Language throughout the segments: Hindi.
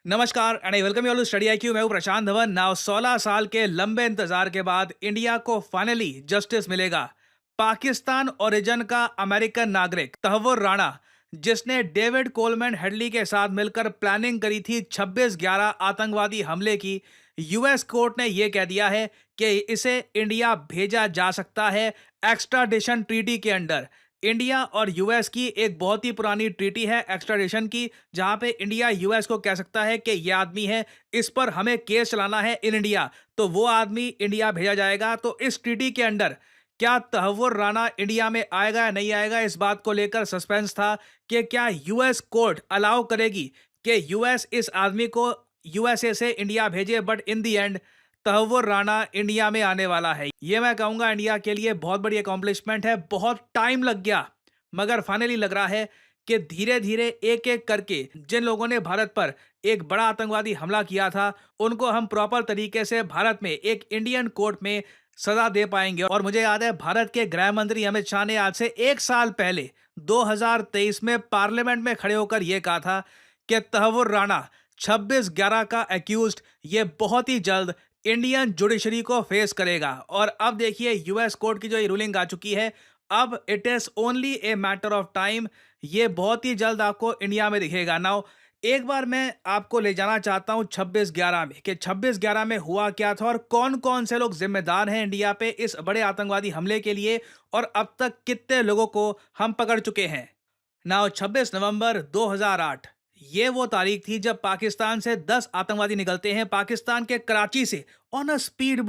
नमस्कार and I welcome you all to study IQ. मैं हूं प्रशांत धवन। नाउ 16 साल के लंबे इंतजार के बाद इंडिया को फाइनली जस्टिस मिलेगा। पाकिस्तान ओरिजिन का अमेरिकन नागरिक तहव्वुर राणा, जिसने डेविड कोलमैन हेडली के साथ मिलकर प्लानिंग करी थी 26/11 आतंकवादी हमले की, यूएस कोर्ट ने यह कह दिया है कि इसे इंडिया भेजा जा सकता है एक्स्ट्राडिशन ट्रीटी के अंडर। इंडिया और यूएस की एक बहुत ही पुरानी ट्रीटी है एक्स्ट्राडिशन की, जहां पे इंडिया यूएस को कह सकता है कि ये आदमी है, इस पर हमें केस चलाना है इन इंडिया, तो वो आदमी इंडिया भेजा जाएगा। तो इस ट्रीटी के अंडर क्या तहव्वुर राणा इंडिया में आएगा या नहीं आएगा, इस बात को लेकर सस्पेंस था कि क्या यूएस कोर्ट अलाउ करेगी कि यूएस इस आदमी को यूएसए से इंडिया भेजे। But in the end Tahawwur Rana India में आने वाला है। ये मैं कहूंगा इंडिया के लिए बहुत बड़ी अकॉम्प्लिशमेंट है। बहुत टाइम लग गया, मगर फाइनली लग रहा है कि धीरे धीरे एक एक करके जिन लोगों ने भारत पर एक बड़ा आतंकवादी हमला किया था, उनको हम प्रॉपर तरीके से भारत में एक इंडियन कोर्ट में सजा दे पाएंगे। और मुझे याद है भारत के गृह मंत्री अमित शाह ने आज से एक साल पहले 2023 में पार्लियामेंट में खड़े होकर यह कहा था कि तहव्वुर राणा 26/11 का एक्यूज्ड ये बहुत ही जल्द इंडियन जुडिशरी को फेस करेगा। और अब देखिए यूएस कोर्ट की जो ये रूलिंग आ चुकी है, अब it is only a matter of time, ये बहुत ही जल्द आपको इंडिया में दिखेगा। नाउ एक बार मैं आपको ले जाना चाहता हूं 26/11 में कि 26/11 में हुआ क्या था और कौन कौन से लोग जिम्मेदार हैं इंडिया पे इस बड़े आतंकवादी हमले के लिए, और अब तक कितने लोगों को हम पकड़ चुके हैं। नाउ 26 नवंबर 2008 ये वो तारीख थी जब पाकिस्तान से 10 आतंकवादी निकलते हैं, पाकिस्तान के कराची से ऑन अ स्पीड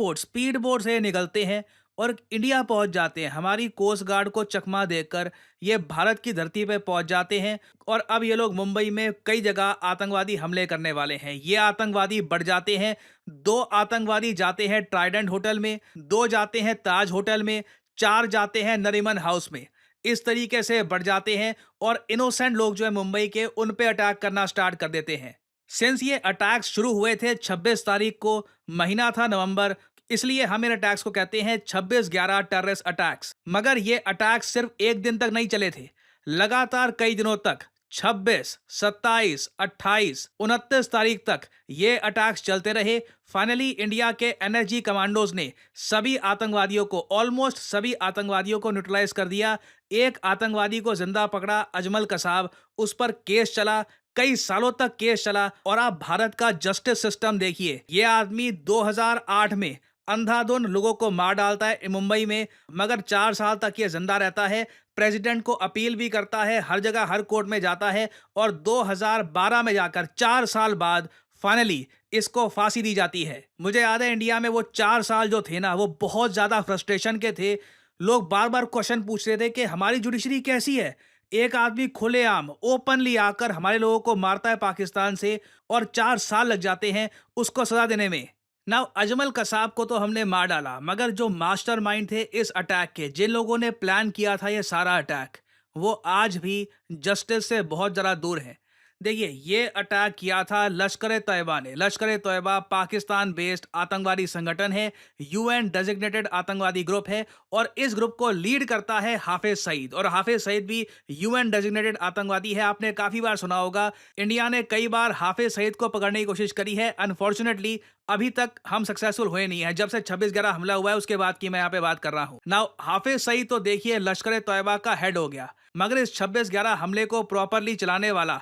बोट से निकलते हैं और इंडिया पहुंच जाते हैं। हमारी कोस्ट गार्ड को चकमा देकर ये भारत की धरती पे पहुंच जाते हैं। और अब ये लोग मुंबई में कई जगह आतंकवादी हमले करने वाले हैं। ये आतंकवादी बढ़ जाते हैं। 2 आतंकवादी जाते हैं ट्राइडेंट होटल में, 2 जाते हैं ताज होटल में, 4 जाते हैं नरीमन हाउस में। इस तरीके से बढ़ जाते हैं और इनोसेंट लोग जो है मुंबई के, उन पे अटैक करना स्टार्ट कर देते हैं। सिंस ये अटैक्स शुरू हुए थे 26 तारीख को, महीना था नवंबर, इसलिए हम इन अटैक्स को कहते हैं 26/11 टेररिस्ट अटैक्स। मगर ये अटैक्स सिर्फ एक दिन तक नहीं चले थे, लगातार कई दिनों तक 26, 27, 28, 29 तारीख तक ये अटैक्स चलते रहे। फाइनली इंडिया के एनएसजी कमांडोज ने सभी आतंकवादियों को, ऑलमोस्ट सभी आतंकवादियों को न्यूट्रलाइज कर दिया। एक आतंकवादी को जिंदा पकड़ा, अजमल कसाब, उस पर केस चला, कई सालों तक केस चला। और आप भारत का जस्टिस सिस्टम देखिए, ये आदमी 2008 में अंधाधुंध लोगों को मार डालता है मुंबई में, मगर 4 साल तक ये जिंदा रहता है। प्रेसिडेंट को अपील भी करता है, हर जगह हर कोर्ट में जाता है, और 2012 में जाकर 4 साल बाद फाइनली इसको फांसी दी जाती है। मुझे याद है इंडिया में वो 4 साल जो थे ना, वो बहुत ज्यादा फ्रस्ट्रेशन के थे। लोग बार बार क्वेश्चन पूछ रहे थे कि हमारी जुडिशरी कैसी है। एक आदमी खुलेआम ओपनली आकर हमारे लोगों को मारता है पाकिस्तान से, और 4 साल लग जाते हैं उसको सजा देने में। नाउ अजमल कसाब को तो हमने मार डाला, मगर जो मास्टरमाइंड थे इस अटैक के, जिन लोगों ने प्लान किया था ये सारा अटैक, वो आज भी जस्टिस से बहुत ज़रा दूर है। देखिए ये अटैक किया था लश्कर ए तैयबा ने। लश्कर ए तैयबा पाकिस्तान बेस्ड आतंकवादी संगठन है, यूएन डेजिग्नेटेड आतंकवादी ग्रुप है, और इस ग्रुप को लीड करता है हाफिज सईद। और हाफिज सईद भी यूएन डेजिग्नेटेड आतंकवादी है। आपने काफी बार सुना होगा, इंडिया ने कई बार हाफिज सईद को पकड़ने की कोशिश करी है। अनफॉर्चुनेटली अभी तक हम सक्सेसफुल हुए नहीं है। जब से 26/11 हमला हुआ है उसके बाद की मैं यहाँ पे बात कर रहा हूँ। नाउ हाफिज सईद तो देखिए लश्कर ए तैयबा का हेड हो गया, मगर इस 26/11 हमले को प्रॉपरली चलाने वाला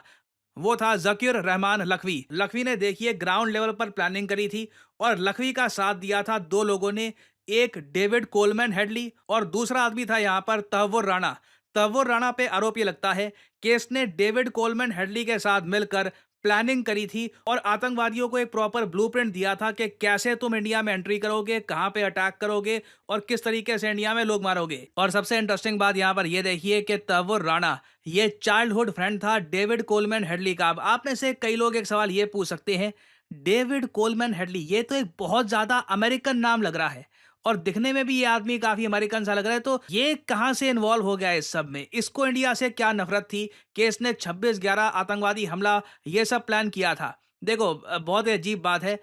वो था जकीर रहमान लखवी। लखवी ने देखिए ग्राउंड लेवल पर प्लानिंग करी थी, और लखवी का साथ दिया था 2 लोगों ने, एक डेविड कोलमैन हेडली और दूसरा आदमी था यहाँ पर तहव्वुर राणा। तहव्वुर राणा पे आरोप ये लगता है कि इसने डेविड कोलमैन हेडली के साथ मिलकर प्लानिंग करी थी और आतंकवादियों को एक प्रॉपर ब्लूप्रिंट दिया था कि कैसे तुम इंडिया में एंट्री करोगे, कहां पे अटैक करोगे और किस तरीके से इंडिया में लोग मारोगे। और सबसे इंटरेस्टिंग बात यहां पर यह देखिए कि तहव्वुर राणा ये चाइल्डहुड फ्रेंड था डेविड कोलमैन हेडली का। अब आप में से कई लोग एक सवाल ये पूछ सकते हैं, डेविड कोलमैन हेडली ये तो एक बहुत ज्यादा अमेरिकन नाम लग रहा है, और दिखने में भी ये आदमी काफी अमेरिकन सा लग रहा है, तो ये कहां से इन्वॉल्व हो गया इस सब में? इसको इंडिया से क्या नफरत थी कि इसने 26/11 आतंकवादी हमला ये सब प्लान किया था? देखो बहुत ही अजीब बात है।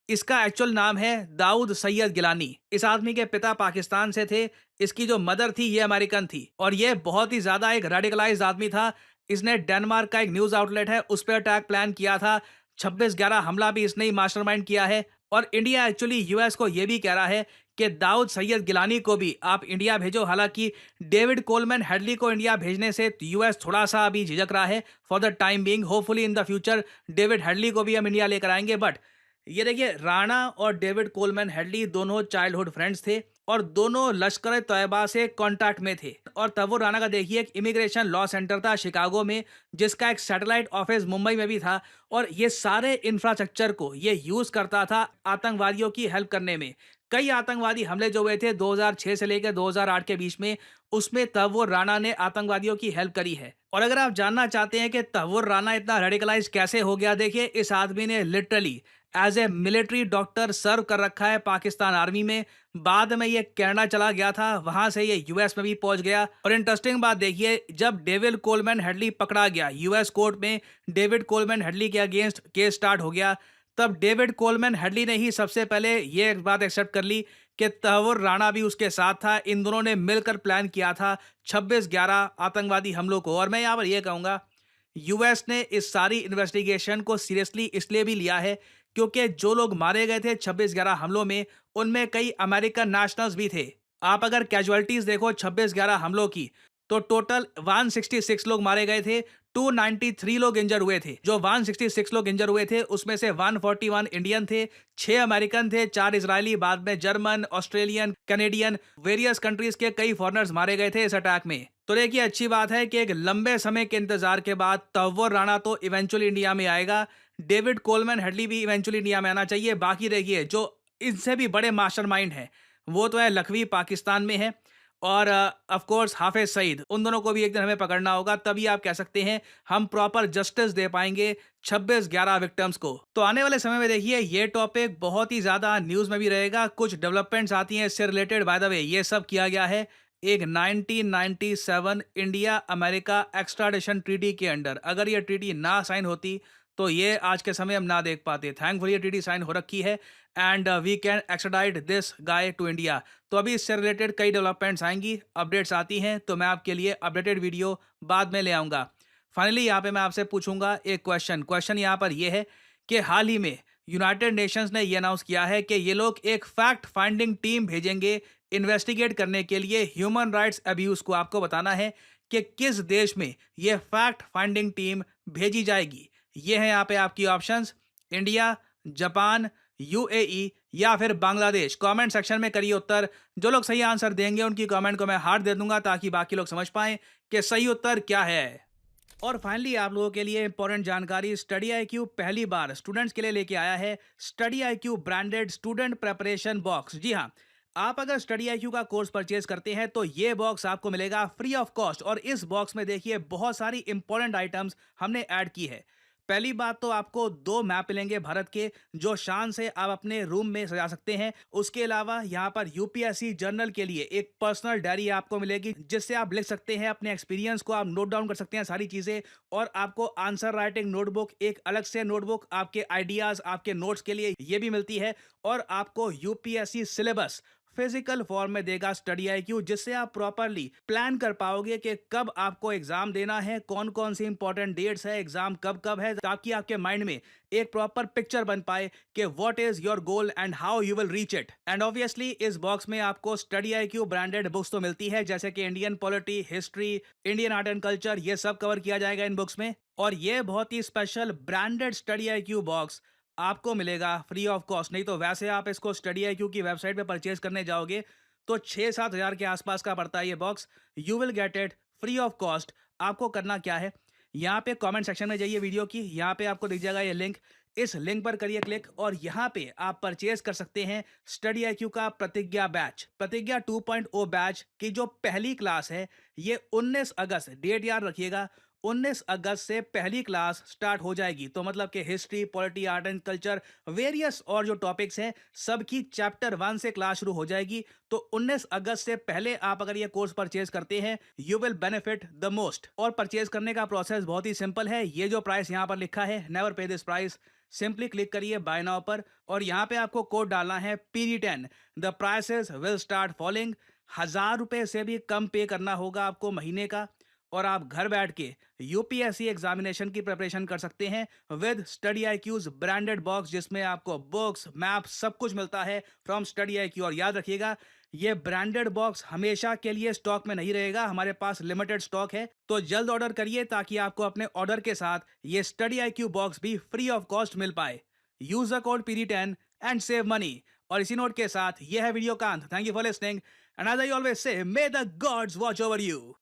इसका एक्चुअल नाम है दाऊद सैयद गिलानी। इस आदमी के पिता पाकिस्तान से थे, इसकी जो मदर थी ये अमेरिकन थी, और ये बहुत ही ज्यादा एक रेडिकलाइज्ड आदमी था। इसने डेनमार्क का एक न्यूज आउटलेट है उस पर अटैक प्लान किया था। 26/11 हमला भी इसने ही मास्टरमाइंड किया है। और इंडिया एक्चुअली यूएस को ये भी कह रहा है कि दाऊद सैयद गिलानी को भी आप इंडिया भेजो। हालांकि डेविड कोलमैन हेडली को इंडिया भेजने से यूएस थोड़ा सा अभी झिझक रहा है for the time being. Hopefully in the future David Headley को भी हम इंडिया लेकर आएंगे। बट ये देखिए, राणा और डेविड कोलमैन हेडली दोनों चाइल्डहुड फ्रेंड्स थे और दोनों लश्कर तैयबा से कांटेक्ट में थे। और तब राणा का देखिए एक इमिग्रेशन लॉ सेंटर था शिकागो में, जिसका एक सैटेलाइट ऑफिस मुंबई में भी था। और ये सारे इंफ्रास्ट्रक्चर को ये यूज करता था आतंकवादियों की हेल्प करने में। कई आतंकवादी हमले जो हुए थे 2006 से लेकर 2008 के बीच में, उसमें तहव्वुर राणा ने आतंकवादियों की हेल्प करी है। और अगर आप जानना चाहते हैं कि तहव्वुर राणा इतना रेडिकलाइज कैसे हो गया, देखिए इस आदमी ने literally as a military doctor serve कर रखा है पाकिस्तान आर्मी में। बाद में ये कनाडा चला गया था, वहां से ये यूएस में भी पहुंच गया। और इंटरेस्टिंग बात देखिए, जब डेविड कोलमैन हेडली पकड़ा गया यूएस कोर्ट में, डेविड कोलमैन हेडली के अगेंस्ट केस स्टार्ट हो गया, तब डेविड कोलमैन हेडली ने ही सबसे पहले ये एक बात एक्सेप्ट कर ली कि तहव्वुर राणा भी उसके साथ था। इन दोनों ने मिलकर प्लान किया था 26/11 आतंकवादी हमलों को। और मैं यहाँ पर यह कहूंगा, यूएस ने इस सारी इन्वेस्टिगेशन को सीरियसली इसलिए भी लिया है क्योंकि जो लोग मारे गए थे 26/11 हमलों में, उनमें कई अमेरिकन नेशनल्स भी थे। आप अगर कैजुअलिटीज देखो 26/11 हमलों की, तो टोटल 166 लोग मारे गए थे, 293 लोग इंजर हुए थे। जो 166 लोग इंजर हुए थे उसमें से 141 इंडियन थे, 6 अमेरिकन थे, 4 इजरायली, बाद में German, Australian, Canadian, various countries के कई फॉरेनर्स मारे गए थे इस अटैक में। तो देखिए, अच्छी बात है कि एक लंबे समय के इंतजार के बाद तहव्वुर राणा तो इवेंचुअली इंडिया में आएगा। डेविड कोलमैन हेडली भी इवेंचुअली इंडिया में आना चाहिए। बाकी देखिए, जो इनसे भी बड़े मास्टरमाइंड हैं वो तो है लखवी, पाकिस्तान में है। और ऑफ कोर्स हाफिज सईद, उन दोनों को भी एक दिन हमें पकड़ना होगा, तभी आप कह सकते हैं हम प्रॉपर जस्टिस दे पाएंगे 26/11 विक्टिम्स को। तो आने वाले समय में देखिए ये टॉपिक बहुत ही ज्यादा न्यूज में भी रहेगा। कुछ डेवलपमेंट्स आती हैं इससे रिलेटेड। बाय द वे, ये सब किया गया है एक 1997 इंडिया अमेरिका एक्स्ट्राडिशन ट्रीटी के अंडर। अगर ये ट्रीटी ना साइन होती तो ये आज के समय हम ना देख पाते। थैंकफुली ये ट्रीटी साइन हो रखी है and we can extradite this guy to India. तो अभी इससे रिलेटेड कई डेवलपमेंट्स आएंगी, अपडेट्स आती हैं, तो मैं आपके लिए अपडेटेड वीडियो बाद में ले आऊँगा। फाइनली यहाँ पे मैं आपसे पूछूंगा एक क्वेश्चन यहाँ पर ये है कि हाल ही में यूनाइटेड नेशंस ने ये अनाउंस किया है कि ये लोग एक फैक्ट फाइंडिंग टीम भेजेंगे इन्वेस्टिगेट करने के लिए ह्यूमन राइट्स अब्यूज को। आपको बताना है कि किस देश में ये फैक्ट फाइंडिंग टीम भेजी जाएगी। ये है यहाँ पे आपकी ऑप्शंस: इंडिया, जापान, यूएई या फिर बांग्लादेश। कमेंट सेक्शन में करिए उत्तर। जो लोग सही आंसर देंगे उनकी कमेंट को मैं हार्ट दे दूंगा ताकि बाकी लोग समझ पाएं कि सही उत्तर क्या है। और फाइनली आप लोगों के लिए इंपॉर्टेंट जानकारी, स्टडी आईक्यू पहली बार स्टूडेंट्स के लिए लेके आया है Study IQ branded student preparation box. जी हाँ, आप अगर स्टडी आईक्यू का कोर्स परचेज करते हैं तो ये बॉक्स आपको मिलेगा फ्री ऑफ कॉस्ट। और इस बॉक्स में देखिए बहुत सारी इंपॉर्टेंट आइटम्स हमने ऐड की है। पहली बात तो आपको 2 मैप मिलेंगे भारत के, जो शान से आप अपने रूम में सजा सकते हैं। उसके अलावा यहाँ पर यूपीएससी जर्नल के लिए एक पर्सनल डायरी आपको मिलेगी, जिससे आप लिख सकते हैं अपने एक्सपीरियंस को, आप नोट डाउन कर सकते हैं सारी चीजें। और आपको आंसर राइटिंग नोटबुक, एक अलग से नोटबुक आपके आइडियाज, आपके नोट्स के लिए ये भी मिलती है। और आपको यूपीएससी सिलेबस फिजिकल फॉर्म में देगा स्टडी आईक्यू, जिससे आप प्रॉपरली प्लान कर पाओगे कि कब आपको एग्जाम देना है, कौन कौन सी इंपॉर्टेंट डेट्स है, एग्जाम कब कब है, ताकि आपके माइंड में एक प्रॉपर पिक्चर बन पाए कि what is your goal and how you will reach it. And obviously इस बॉक्स में आपको स्टडी आईक्यू ब्रांडेड बुक्स तो मिलती है, जैसे कि Indian polity, history, Indian art and culture, ये सब कवर किया जाएगा इन बुक्स में। और ये बहुत ही special branded Study IQ box आपको मिलेगा फ्री ऑफ कॉस्ट। नहीं तो वैसे आप इसको स्टडी आईक्यू की वेबसाइट पे परचेज करने जाओगे तो 6-7 हज़ार के आसपास का पड़ता है ये box. You will get it free of cost. आपको करना क्या है, यहाँ पे कमेंट सेक्शन में जाइए वीडियो की, यहाँ पे आपको दिख जाएगा ये लिंक, इस लिंक पर करिए क्लिक और यहाँ पे आप परचेज कर सकते हैं स्टडी आईक्यू का प्रतिज्ञा बैच। प्रतिज्ञा 2.0 बैच की जो पहली क्लास है ये 19 अगस्त, डेट याद रखिएगा, 19 अगस्त से पहली क्लास स्टार्ट हो जाएगी। तो मतलब कि history, polity, art and culture, various और जो टॉपिक्स हैं सबकी चैप्टर 1 से क्लास शुरू हो जाएगी। तो 19 अगस्त से पहले आप अगर ये कोर्स परचेज करते हैं you will benefit the most. और परचेज करने का प्रोसेस बहुत ही सिंपल है। ये जो प्राइस यहाँ पर लिखा है, नेवर पे दिस प्राइस, सिंपली क्लिक करिए बाय नाउ पर और यहाँ पे आपको कोड डालना है PD10। The prices will start falling. 1000 रुपए से भी कम पे करना होगा आपको महीने का। और आप घर बैठ के यूपीएससी एग्जामिनेशन की प्रिपरेशन कर सकते हैं विद स्टडी आईक्यूज ब्रांडेड बॉक्स, जिसमें आपको बुक्स, मैप सब कुछ मिलता है फ्रॉम स्टडी आईक्यू। और याद रखिएगा, ये ब्रांडेड बॉक्स हमेशा के लिए स्टॉक में नहीं रहेगा, हमारे पास लिमिटेड स्टॉक है, तो जल्द ऑर्डर करिए ताकि आपको अपने ऑर्डर के साथ ये स्टडी आईक्यू बॉक्स भी फ्री ऑफ कॉस्ट मिल पाए। Use the code PD10 and save money. और इसी नोट के साथ ये है वीडियो का अंत। Thank you for listening and as I always say, may the gods watch over you.